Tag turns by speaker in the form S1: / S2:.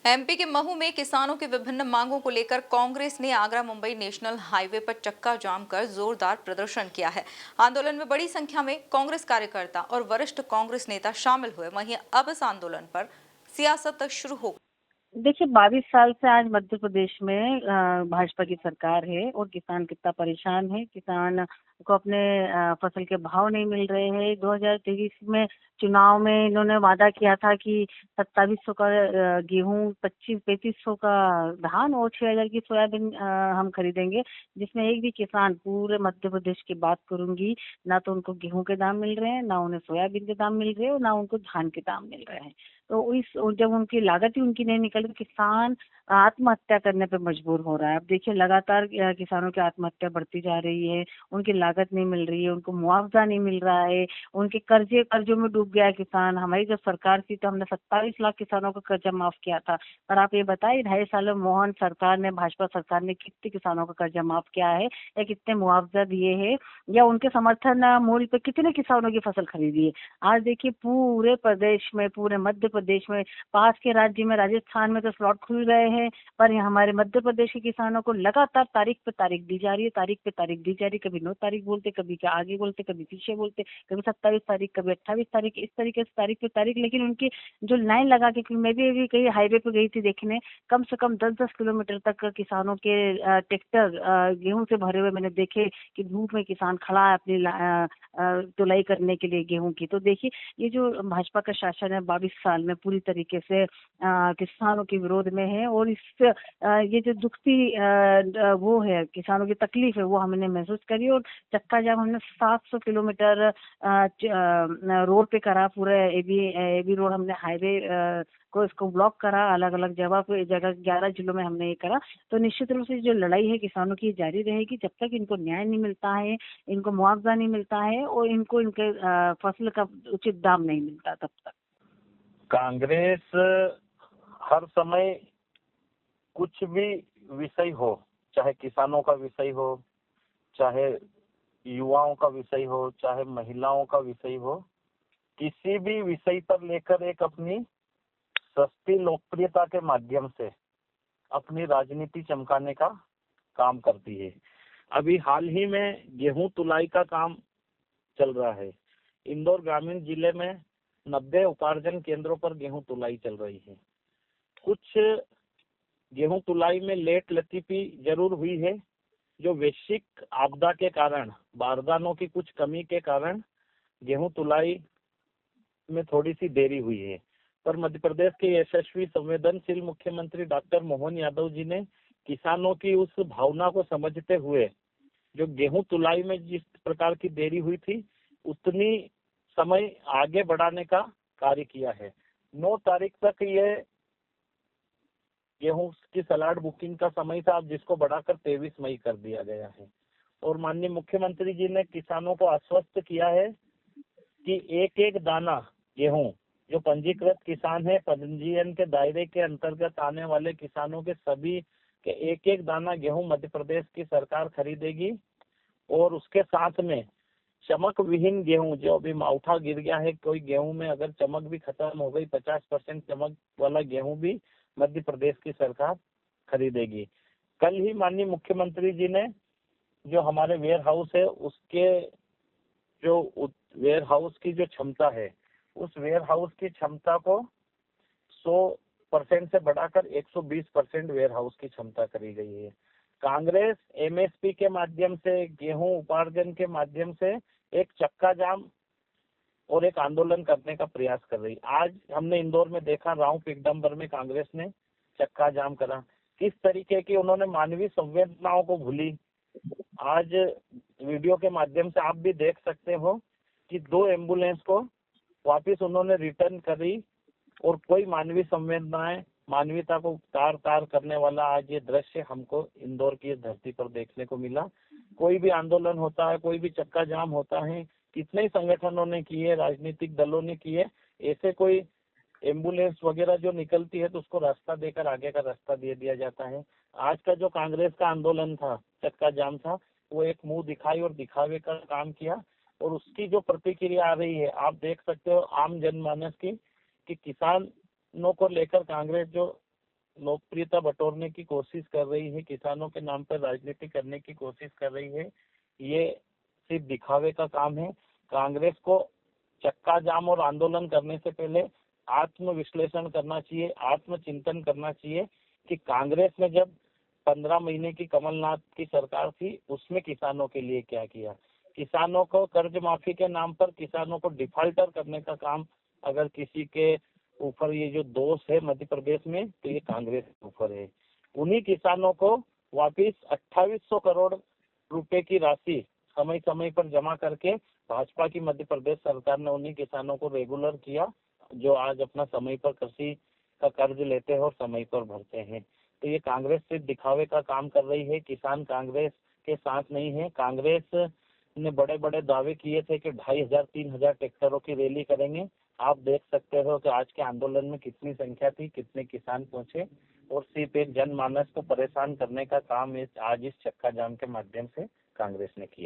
S1: MP के महू में किसानों की विभिन्न मांगों को लेकर कांग्रेस ने आगरा मुंबई नेशनल हाईवे पर चक्का जाम कर जोरदार प्रदर्शन किया है। आंदोलन में बड़ी संख्या में कांग्रेस कार्यकर्ता और वरिष्ठ कांग्रेस नेता शामिल हुए। वहीं अब इस आंदोलन पर सियासत शुरू हो।
S2: देखिए 22 साल से आज मध्य प्रदेश में भाजपा की सरकार है और किसान कितना परेशान है। किसान को अपने फसल के भाव नहीं मिल रहे हैं। 2023 में चुनाव में इन्होंने वादा किया था कि 2700 का गेहूं, 3500 का धान और 6000 की सोयाबीन हम खरीदेंगे, जिसमें एक भी किसान, पूरे मध्य प्रदेश की बात करूंगी, ना तो उनको गेहूं के दाम मिल रहे हैं, ना उन्हें सोयाबीन के दाम मिल रहे हैं और ना उनको धान के दाम मिल रहे हैं। तो इस जब उनकी लागत ही उनकी नहीं निकल रही, किसान आत्महत्या करने पे मजबूर हो रहा है। अब देखिए लगातार किसानों की आत्महत्या बढ़ती जा रही है, उनकी लागत नहीं मिल रही है, उनको मुआवजा नहीं मिल रहा है, उनके कर्जों में डूब गया है किसान। हमारी जब सरकार थी तो हमने 27 लाख किसानों का कर्जा माफ किया था। पर आप ये बताइए 2.5 साल में मोहन सरकार ने, भाजपा सरकार ने कितने किसानों का कर्जा माफ किया है या कितने मुआवजा दिए हैं या उनके समर्थन मूल्य पे कितने किसानों की फसल खरीदी है। आज देखिए पूरे प्रदेश में, पूरे मध्य प्रदेश में, पास के राज्य में राजस्थान में तो स्लॉट खुल रहे हैं, पर यहाँ हमारे मध्य प्रदेश के किसानों को लगातार तारीख पे तारीख दी जा रही है, तारीख पे तारीख दी जा रही है। कभी 9 तारीख बोलते, कभी क्या आगे बोलते, कभी पीछे बोलते, कभी 27 तारीख, कभी 28 तारीख, इस तरीके से तारीख पे तारीख। लेकिन उनकी जो लाइन लगा के, मैं भी अभी कहीं हाईवे पे गई थी देखने, कम से कम 10-10 किलोमीटर तक किसानों के ट्रैक्टर गेहूं से भरे हुए मैंने देखे कि धूप में किसान खड़ा है अपनी तुलाई करने के लिए गेहूं की। तो देखिए ये जो भाजपा का शासन है 22 साल में पूरी तरीके से किसानों के विरोध में है और इस ये जो दुखती वो है, किसानों की तकलीफ है, वो हमने महसूस करी। और चक्का जाम हमने 700 किलोमीटर रोड पे करा, पूरे एबी रोड हमने हाईवे को इसको ब्लॉक करा, अलग अलग जगह 11 जिलों में हमने ये करा। तो निश्चित रूप से जो लड़ाई है किसानों की जारी रहेगी जब तक इनको न्याय नहीं मिलता है, इनको मुआवजा नहीं मिलता है और इनको इनके फसल का उचित दाम नहीं मिलता तब तक।
S3: कांग्रेस हर समय कुछ भी विषय हो, चाहे किसानों का विषय हो, चाहे युवाओं का विषय हो, चाहे महिलाओं का विषय हो, किसी भी विषय पर लेकर एक अपनी सस्ती लोकप्रियता के माध्यम से अपनी राजनीति चमकाने का काम करती है। अभी हाल ही में गेहूं तुलाई का काम चल रहा है। इंदौर ग्रामीण जिले में 90 उपार्जन केंद्रों पर गेहूं तुलाई चल रही है। कुछ गेहूं तुलाई में लेट लतीफी जरूर हुई है, जो वैश्विक आपदा के कारण, बारदानों की कुछ कमी के कारण गेहूं तुलाई में थोड़ी सी देरी हुई है। पर मध्य प्रदेश के यशस्वी संवेदनशील मुख्यमंत्री डॉक्टर मोहन यादव जी ने किसानों की उस भावना को समझते हुए, जो गेहूं तुलाई में जिस प्रकार की देरी हुई थी, उतनी समय आगे बढ़ाने का कार्य किया है। 9 तारीख तक ये गेहूं की सलाड बुकिंग का समय था, जिसको बढ़ाकर 23 मई कर दिया गया है। और माननीय मुख्यमंत्री जी ने किसानों को आश्वस्त किया है कि एक एक दाना गेहूं, जो पंजीकृत किसान है, पंजीयन के दायरे के अंतर्गत आने वाले किसानों के सभी के एक एक दाना गेहूं मध्य प्रदेश की सरकार खरीदेगी। और उसके साथ में चमक विहीन गेहूं, जो अभी माउठा गिर गया है, कोई गेहूं में अगर चमक भी खत्म हो गई, 50% चमक वाला गेहूं भी मध्य प्रदेश की सरकार खरीदेगी। कल ही माननीय मुख्यमंत्री जी ने जो हमारे वेयर हाउस है, उसके जो वेयर हाउस की जो क्षमता है, उस वेयर हाउस की क्षमता को 100% से बढ़ाकर 120% वेयर हाउस की क्षमता करी गई है। कांग्रेस एमएसपी के माध्यम से, गेहूं उपार्जन के माध्यम से एक चक्का जाम और एक आंदोलन करने का प्रयास कर रही। आज हमने इंदौर में देखा, राव पिगडम्बर में कांग्रेस ने चक्का जाम करा। किस तरीके की उन्होंने मानवीय संवेदनाओं को भूली। आज वीडियो के माध्यम से आप भी देख सकते हो कि 2 एम्बुलेंस को वापस उन्होंने रिटर्न करी और कोई मानवीय संवेदनाएं, मानवीयता को तार तार करने वाला आज ये दृश्य हमको इंदौर की धरती पर देखने को मिला। कोई भी आंदोलन होता है, कोई भी चक्का जाम होता है, कितने ही संगठनों ने किए, राजनीतिक दलों ने किए, ऐसे कोई एम्बुलेंस वगैरह जो निकलती है तो उसको रास्ता देकर आगे का रास्ता दे दिया जाता है। आज का जो कांग्रेस का आंदोलन था, चक्का जाम था, वो एक मुंह दिखाई और दिखावे का काम किया। और उसकी जो प्रतिक्रिया आ रही है, आप देख सकते हो आम जनमानस की, कि किसानों को लेकर कांग्रेस जो लोकप्रियता बटोरने की कोशिश कर रही है, किसानों के नाम पर राजनीति करने की कोशिश कर रही है, ये सिर्फ दिखावे का काम है। कांग्रेस को चक्का जाम और आंदोलन करने से पहले आत्म विश्लेषण करना चाहिए, आत्मचिंतन करना चाहिए कि कांग्रेस ने जब 15 महीने की कमलनाथ की सरकार थी उसमें किसानों के लिए क्या किया। किसानों को कर्ज माफी के नाम पर किसानों को डिफॉल्टर करने का काम अगर किसी के ऊपर ये जो दोष है मध्य प्रदेश में, तो ये कांग्रेस के ऊपर है। उन्हीं किसानों को वापिस 2800 करोड़ रुपए की राशि समय समय पर जमा करके भाजपा की मध्य प्रदेश सरकार ने उन्हीं किसानों को रेगुलर किया जो आज अपना समय पर कृषि का कर्ज लेते हैं और समय पर भरते हैं। तो ये कांग्रेस सिर्फ दिखावे का काम कर रही है। किसान कांग्रेस के साथ नहीं है। कांग्रेस ने बड़े बड़े दावे किए थे कि 2500-3000 ट्रैक्टरों की रैली करेंगे। आप देख सकते हो कि आज के आंदोलन में कितनी संख्या थी, कितने किसान पहुंचे, और सिर्फ एक जनमानस को परेशान करने का काम आज इस चक्का जाम के माध्यम से कांग्रेस ने किया।